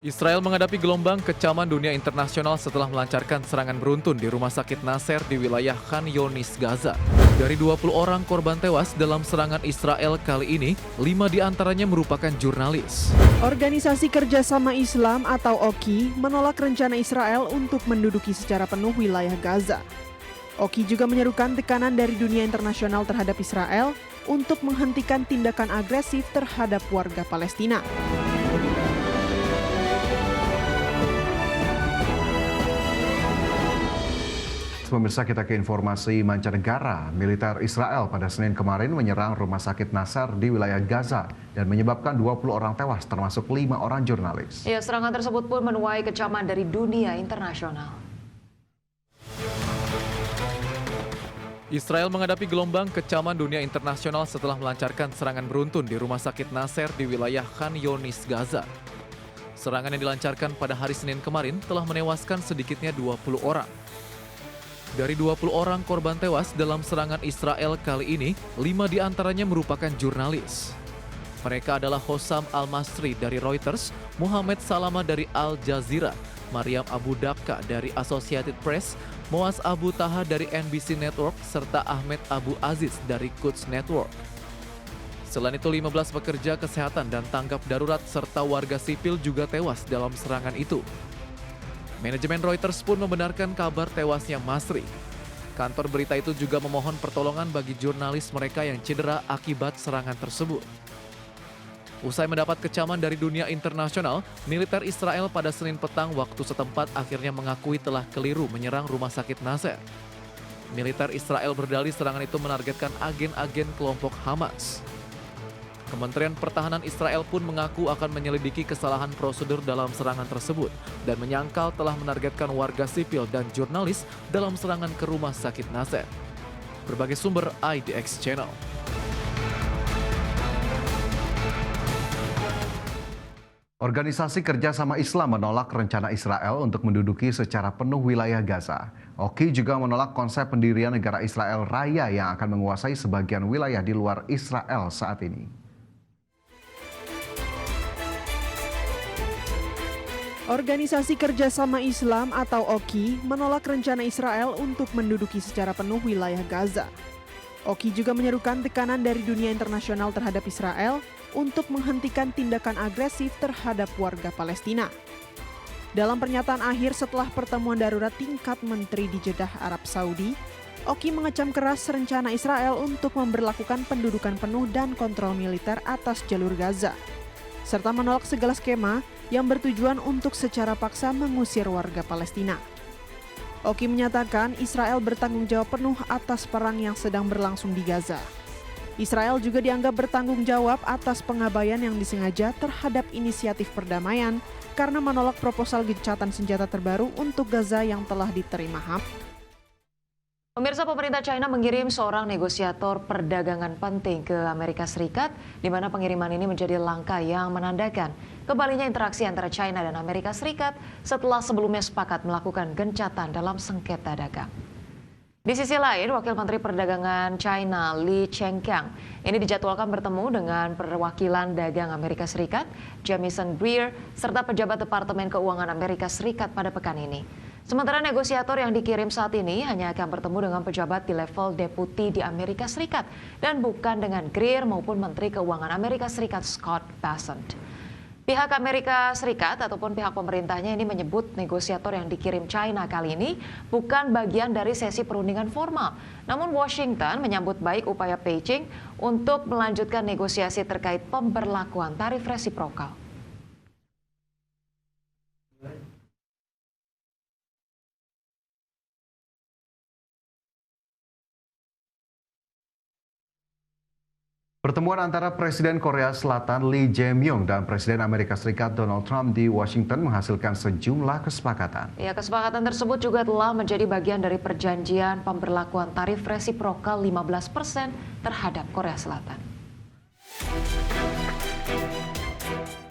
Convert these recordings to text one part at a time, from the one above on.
Israel menghadapi gelombang kecaman dunia internasional setelah melancarkan serangan beruntun di rumah sakit Nasser di wilayah Khan Younis, Gaza. Dari 20 orang korban tewas dalam serangan Israel kali ini, 5 diantaranya merupakan jurnalis. Organisasi Kerjasama Islam atau OKI menolak rencana Israel untuk menduduki secara penuh wilayah Gaza. OKI juga menyerukan tekanan dari dunia internasional terhadap Israel untuk menghentikan tindakan agresif terhadap warga Palestina. Pemirsa, kita ke informasi mancanegara. Militer Israel pada Senin kemarin menyerang rumah sakit Nasser di wilayah Gaza dan menyebabkan 20 orang tewas termasuk 5 orang jurnalis. Ya, serangan tersebut pun menuai kecaman dari dunia internasional. Israel menghadapi gelombang kecaman dunia internasional setelah melancarkan serangan beruntun di rumah sakit Nasser di wilayah Khan Younis, Gaza. Serangan yang dilancarkan pada hari Senin kemarin telah menewaskan sedikitnya 20 orang. Dari 20 orang korban tewas dalam serangan Israel kali ini, 5 diantaranya merupakan jurnalis. Mereka adalah Hossam Al-Masri dari Reuters, Muhammad Salama dari Al Jazeera, Maryam Abu Dabka dari Associated Press, Moaz Abu Taha dari NBC Network, serta Ahmed Abu Aziz dari Quds Network. Selain itu, 15 pekerja kesehatan dan tanggap darurat serta warga sipil juga tewas dalam serangan itu. Manajemen Reuters pun membenarkan kabar tewasnya Masri. Kantor berita itu juga memohon pertolongan bagi jurnalis mereka yang cedera akibat serangan tersebut. Usai mendapat kecaman dari dunia internasional, militer Israel pada Senin petang waktu setempat akhirnya mengakui telah keliru menyerang rumah sakit Nasser. Militer Israel berdalih serangan itu menargetkan agen-agen kelompok Hamas. Kementerian Pertahanan Israel pun mengaku akan menyelidiki kesalahan prosedur dalam serangan tersebut dan menyangkal telah menargetkan warga sipil dan jurnalis dalam serangan ke rumah sakit Nasser. Berbagai sumber IDX Channel. Organisasi Kerjasama Islam menolak rencana Israel untuk menduduki secara penuh wilayah Gaza. OKI juga menolak konsep pendirian negara Israel Raya yang akan menguasai sebagian wilayah di luar Israel saat ini. Organisasi Kerjasama Islam atau OKI menolak rencana Israel untuk menduduki secara penuh wilayah Gaza. OKI juga menyerukan tekanan dari dunia internasional terhadap Israel untuk menghentikan tindakan agresif terhadap warga Palestina. Dalam pernyataan akhir setelah pertemuan darurat tingkat menteri di Jeddah, Arab Saudi, OKI mengecam keras rencana Israel untuk memberlakukan pendudukan penuh dan kontrol militer atas jalur Gaza, serta menolak segala skema yang bertujuan untuk secara paksa mengusir warga Palestina. OKI menyatakan Israel bertanggung jawab penuh atas perang yang sedang berlangsung di Gaza. Israel juga dianggap bertanggung jawab atas pengabaian yang disengaja terhadap inisiatif perdamaian karena menolak proposal gencatan senjata terbaru untuk Gaza yang telah diterima Hamas. Pemirsa, pemerintah China mengirim seorang negosiator perdagangan penting ke Amerika Serikat, di mana pengiriman ini menjadi langkah yang menandakan kembalinya interaksi antara China dan Amerika Serikat setelah sebelumnya sepakat melakukan gencatan dalam sengketa dagang. Di sisi lain, Wakil Menteri Perdagangan China Li Chengqiang ini dijadwalkan bertemu dengan perwakilan dagang Amerika Serikat, Jamieson Greer, serta pejabat Departemen Keuangan Amerika Serikat pada pekan ini. Sementara negosiator yang dikirim saat ini hanya akan bertemu dengan pejabat di level deputi di Amerika Serikat dan bukan dengan Greer maupun Menteri Keuangan Amerika Serikat Scott Bessent. Pihak Amerika Serikat ataupun pihak pemerintahnya ini menyebut negosiator yang dikirim China kali ini bukan bagian dari sesi perundingan formal. Namun Washington menyambut baik upaya Beijing untuk melanjutkan negosiasi terkait pemberlakuan tarif resiprokal. Pertemuan antara Presiden Korea Selatan Lee Jae-myung dan Presiden Amerika Serikat Donald Trump di Washington menghasilkan sejumlah kesepakatan. Ya, kesepakatan tersebut juga telah menjadi bagian dari perjanjian pemberlakuan tarif resiprokal 15% terhadap Korea Selatan.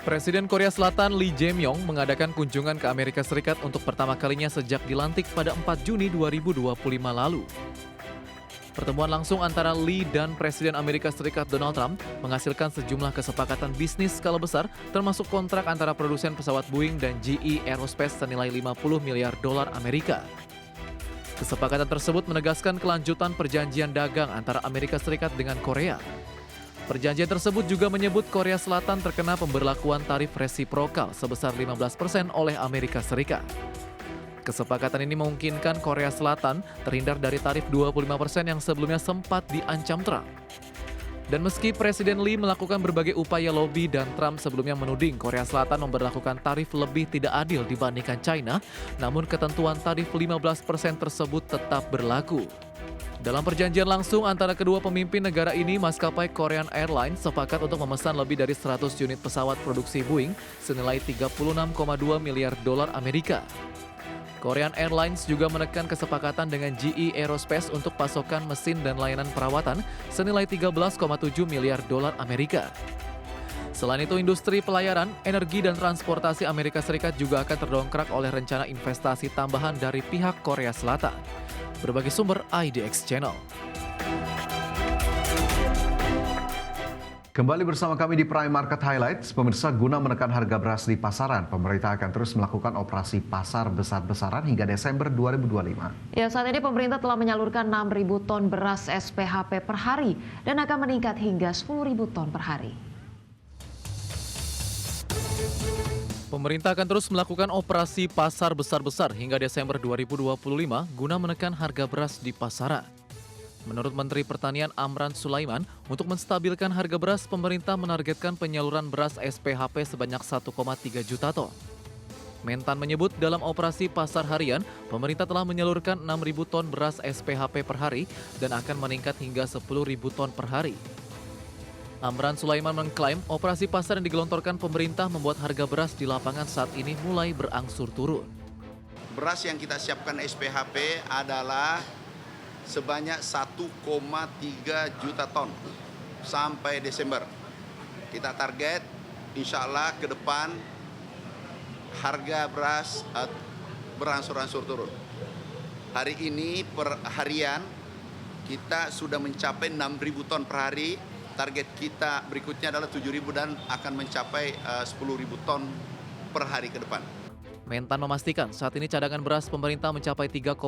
Presiden Korea Selatan Lee Jae-myung mengadakan kunjungan ke Amerika Serikat untuk pertama kalinya sejak dilantik pada 4 Juni 2025 lalu. Pertemuan langsung antara Lee dan Presiden Amerika Serikat Donald Trump menghasilkan sejumlah kesepakatan bisnis skala besar, termasuk kontrak antara produsen pesawat Boeing dan GE Aerospace senilai 50 miliar dolar Amerika. Kesepakatan tersebut menegaskan kelanjutan perjanjian dagang antara Amerika Serikat dengan Korea. Perjanjian tersebut juga menyebut Korea Selatan terkena pemberlakuan tarif resiprokal sebesar 15% oleh Amerika Serikat. Kesepakatan ini memungkinkan Korea Selatan terhindar dari tarif 25% yang sebelumnya sempat diancam Trump. Dan meski Presiden Lee melakukan berbagai upaya lobby dan Trump sebelumnya menuding Korea Selatan memberlakukan tarif lebih tidak adil dibandingkan China, namun ketentuan tarif 15% tersebut tetap berlaku. Dalam perjanjian langsung antara kedua pemimpin negara ini, maskapai Korean Airlines sepakat untuk memesan lebih dari 100 unit pesawat produksi Boeing senilai 36,2 miliar dolar Amerika. Korean Airlines juga menekan kesepakatan dengan GE Aerospace untuk pasokan mesin dan layanan perawatan senilai 13,7 miliar dolar Amerika. Selain itu, industri pelayaran, energi, dan transportasi Amerika Serikat juga akan terdongkrak oleh rencana investasi tambahan dari pihak Korea Selatan. Berbagai sumber IDX Channel. Kembali bersama kami di Prime Market Highlights. Pemirsa, guna menekan harga beras di pasaran, pemerintah akan terus melakukan operasi pasar besar-besaran hingga Desember 2025. Ya, saat ini pemerintah telah menyalurkan 6.000 ton beras SPHP per hari dan akan meningkat hingga 10.000 ton per hari. Pemerintah akan terus melakukan operasi pasar besar-besar hingga Desember 2025 guna menekan harga beras di pasaran. Menurut Menteri Pertanian Amran Sulaiman, untuk menstabilkan harga beras, pemerintah menargetkan penyaluran beras SPHP sebanyak 1,3 juta ton. Mentan menyebut dalam operasi pasar harian, pemerintah telah menyalurkan 6.000 ton beras SPHP per hari dan akan meningkat hingga 10.000 ton per hari. Amran Sulaiman mengklaim operasi pasar yang digelontorkan pemerintah membuat harga beras di lapangan saat ini mulai berangsur turun. Beras yang kita siapkan SPHP adalah sebanyak 1,3 juta ton sampai Desember. Kita target insya Allah ke depan harga beras berangsur-angsur turun. Hari ini per harian kita sudah mencapai 6.000 ton per hari. Target kita berikutnya adalah 7.000 dan akan mencapai 10.000 ton per hari ke depan. Mentan memastikan saat ini cadangan beras pemerintah mencapai 3,9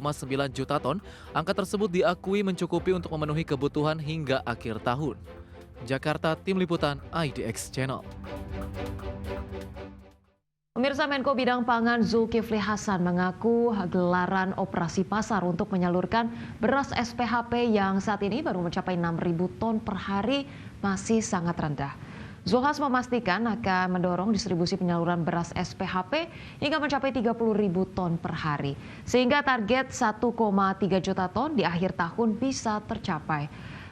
juta ton. Angka tersebut diakui mencukupi untuk memenuhi kebutuhan hingga akhir tahun. Jakarta, Tim Liputan IDX Channel. Pemirsa, Menko Bidang Pangan Zulkifli Hasan mengaku gelaran operasi pasar untuk menyalurkan beras SPHP yang saat ini baru mencapai 6.000 ton per hari masih sangat rendah. Zulhas memastikan akan mendorong distribusi penyaluran beras SPHP hingga mencapai 30.000 ton per hari. Sehingga target 1,3 juta ton di akhir tahun bisa tercapai.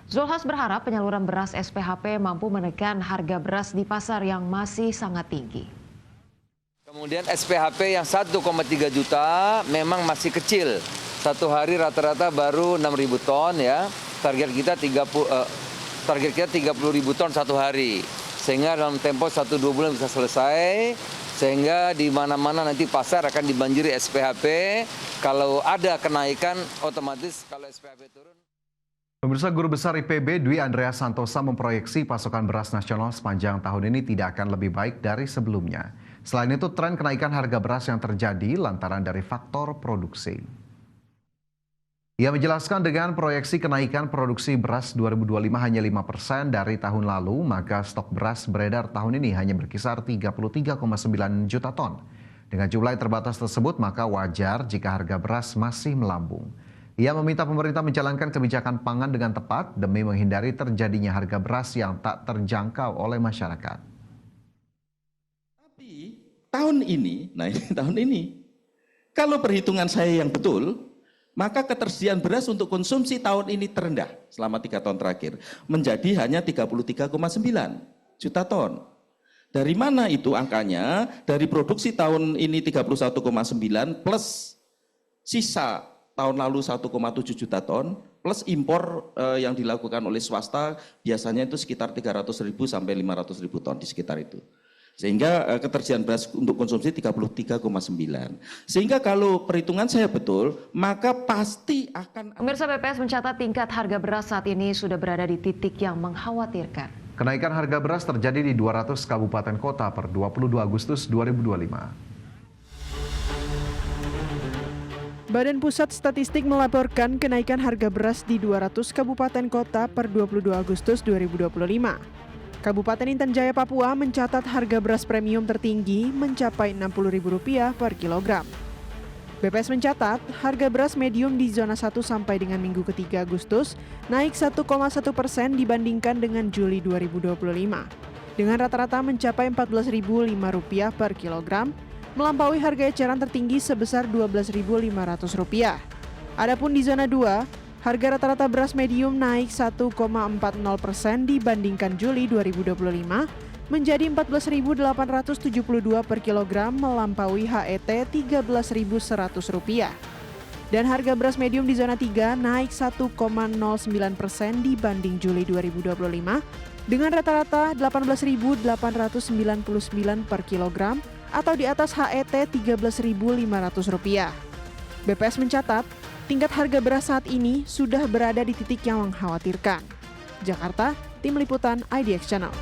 Zulhas berharap penyaluran beras SPHP mampu menekan harga beras di pasar yang masih sangat tinggi. Kemudian SPHP yang 1,3 juta memang masih kecil. Satu hari rata-rata baru 6.000 ton ya. Target kita 30.000 ton satu hari. Sehingga dalam tempo 1-2 bulan bisa selesai, sehingga di mana-mana nanti pasar akan dibanjiri SPHP. Kalau ada kenaikan, otomatis kalau SPHP turun. Pemirsa, Guru Besar IPB Dwi Andreas Santosa memproyeksi pasokan beras nasional sepanjang tahun ini tidak akan lebih baik dari sebelumnya. Selain itu, tren kenaikan harga beras yang terjadi lantaran dari faktor produksi. Ia menjelaskan dengan proyeksi kenaikan produksi beras 2025 hanya 5% dari tahun lalu, maka stok beras beredar tahun ini hanya berkisar 33,9 juta ton. Dengan jumlah yang terbatas tersebut, maka wajar jika harga beras masih melambung. Ia meminta pemerintah menjalankan kebijakan pangan dengan tepat demi menghindari terjadinya harga beras yang tak terjangkau oleh masyarakat. Tapi tahun ini, kalau perhitungan saya yang betul, maka ketersediaan beras untuk konsumsi tahun ini terendah selama 3 tahun terakhir, menjadi hanya 33,9 juta ton. Dari mana itu angkanya? Dari produksi tahun ini 31,9 plus sisa tahun lalu 1,7 juta ton, plus impor yang dilakukan oleh swasta biasanya itu sekitar 300.000 sampai 500.000 ton di sekitar itu. Sehingga ketersediaan beras untuk konsumsi 33,9. Sehingga kalau perhitungan saya betul, maka pasti akan... Pemirsa, BPS mencatat tingkat harga beras saat ini sudah berada di titik yang mengkhawatirkan. Kenaikan harga beras terjadi di 200 kabupaten kota per 22 Agustus 2025. Badan Pusat Statistik melaporkan kenaikan harga beras di 200 kabupaten kota per 22 Agustus 2025. Kabupaten Intan Jaya, Papua mencatat harga beras premium tertinggi mencapai Rp60.000 per kilogram. BPS mencatat harga beras medium di zona 1 sampai dengan minggu ketiga Agustus naik 1,1% dibandingkan dengan Juli 2025. Dengan rata-rata mencapai Rp14.005 per kilogram, melampaui harga eceran tertinggi sebesar Rp12.500. Adapun di zona 2, harga rata-rata beras medium naik 1,40% dibandingkan Juli 2025 menjadi Rp14.872 per kilogram, melampaui HET Rp13.100. Dan harga beras medium di zona 3 naik 1,09% dibanding Juli 2025 dengan rata-rata Rp18.899 per kilogram atau di atas HET Rp13.500. BPS mencatat tingkat harga beras saat ini sudah berada di titik yang mengkhawatirkan. Jakarta, Tim Liputan IDX Channel.